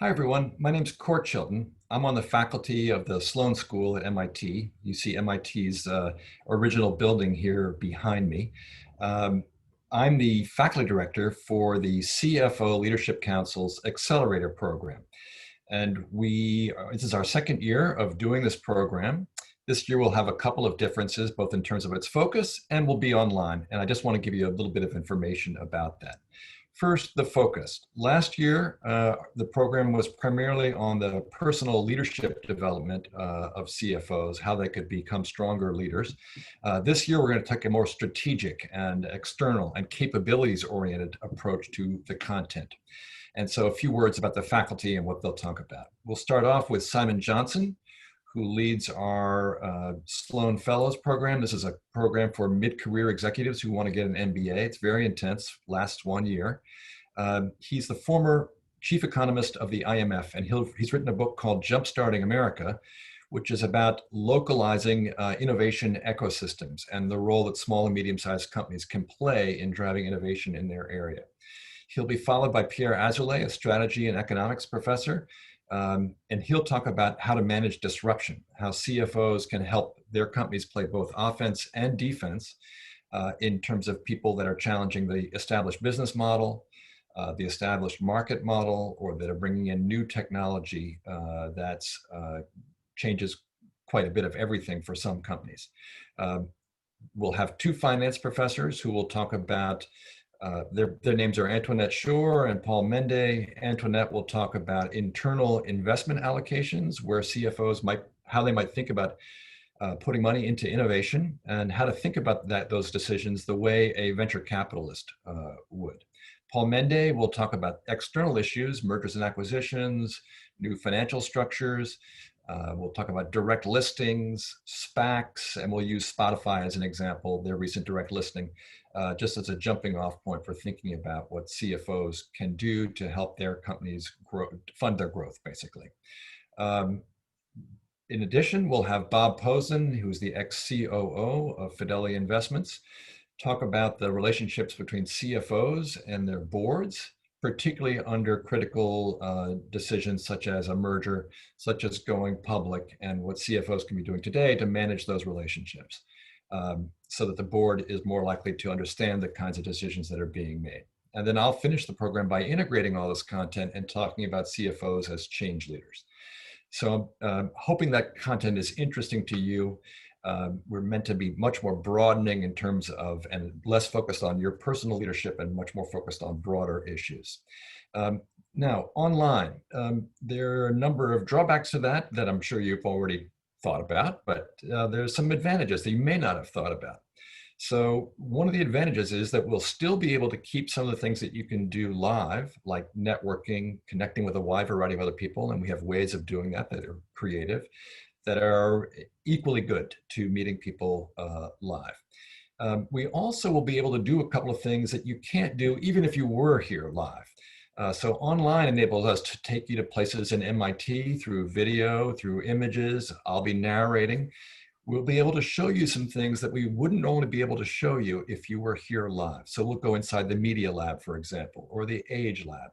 Hi, everyone. My name's Chilton. I'm on the faculty of the Sloan School at MIT. You see MIT's original building here behind me. Um, I'm the faculty director for the CFO Leadership Council's Accelerator Program. And this is our second year of doing this program. This year we'll have a couple of differences, both in terms of its focus and will be online. And I just want to give you a little bit of information about that. First, the focus. Last year, the program was primarily on the personal leadership development of CFOs, how they could become stronger leaders. This year, we're going to take a more strategic and external and capabilities-oriented approach to the content. And so a few words about the faculty and what they'll talk about. We'll start off with Simon Johnson, who leads our Sloan Fellows program. This is a program for mid-career executives who want to get an MBA. It's very intense, lasts 1 year. He's the former chief economist of the IMF, and he's written a book called Jumpstarting America, which is about localizing innovation ecosystems and the role that small and medium-sized companies can play in driving innovation in their area. He'll be followed by Pierre Azoulay, a strategy and economics professor, and he'll talk about how to manage disruption, how CFOs can help their companies play both offense and defense in terms of people that are challenging the established business model, the established market model, or that are bringing in new technology that changes quite a bit of everything for some companies. We'll have two finance professors who will talk about their names are Antoinette Shore and Paul Mende. Antoinette will talk about internal investment allocations, where CFOs how they might think about putting money into innovation and how to think about those decisions the way a venture capitalist would. Paul Mende will talk about external issues, mergers and acquisitions, new financial structures. We'll talk about direct listings, SPACs, and we'll use Spotify as an example, their recent direct listing, just as a jumping off point for thinking about what CFOs can do to help their companies fund their growth, basically. In addition, we'll have Bob Posen, who's the ex-COO of Fidelity Investments, talk about the relationships between CFOs and their boards, particularly under critical decisions such as a merger, such as going public, and what CFOs can be doing today to manage those relationships so that the board is more likely to understand the kinds of decisions that are being made. And then I'll finish the program by integrating all this content and talking about CFOs as change leaders. So I'm hoping that content is interesting to you. We're meant to be much more broadening in terms of, and less focused on your personal leadership and much more focused on broader issues. Now, online, there are a number of drawbacks to that I'm sure you've already thought about, but there's some advantages that you may not have thought about. So one of the advantages is that we'll still be able to keep some of the things that you can do live, like networking, connecting with a wide variety of other people, and we have ways of doing that that are creative, that are equally good to meeting people live. We also will be able to do a couple of things that you can't do even if you were here live. So online enables us to take you to places in MIT through video, through images. I'll be narrating. We'll be able to show you some things that we wouldn't normally be able to show you if you were here live. So we'll go inside the Media Lab, for example, or the Age Lab,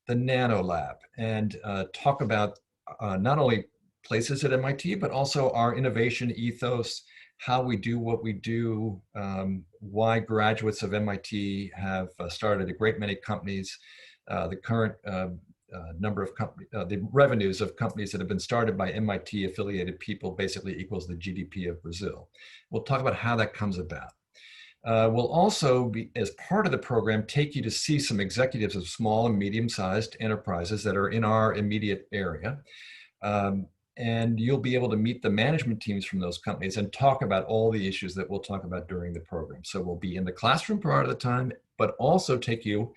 the Nano Lab, and talk about not only places at MIT, but also our innovation ethos, how we do what we do, why graduates of MIT have started a great many companies, the current number of companies, the revenues of companies that have been started by MIT affiliated people basically equals the GDP of Brazil. We'll talk about how that comes about. We'll also be, as part of the program, take you to see some executives of small and medium-sized enterprises that are in our immediate area. And you'll be able to meet the management teams from those companies and talk about all the issues that we'll talk about during the program. So we'll be in the classroom part of the time, but also take you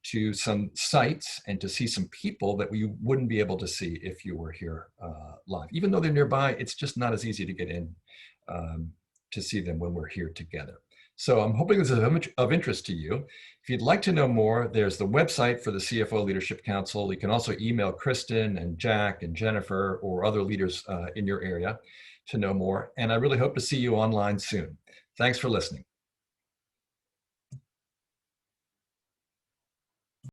to some sites and to see some people that we wouldn't be able to see if you were here live. Even though they're nearby, it's just not as easy to get in to see them when we're here together. So I'm hoping this is of interest to you. If you'd like to know more, there's the website for the CFO Leadership Council. You can also email Kristen and Jack and Jennifer or other leaders in your area to know more. And I really hope to see you online soon. Thanks for listening.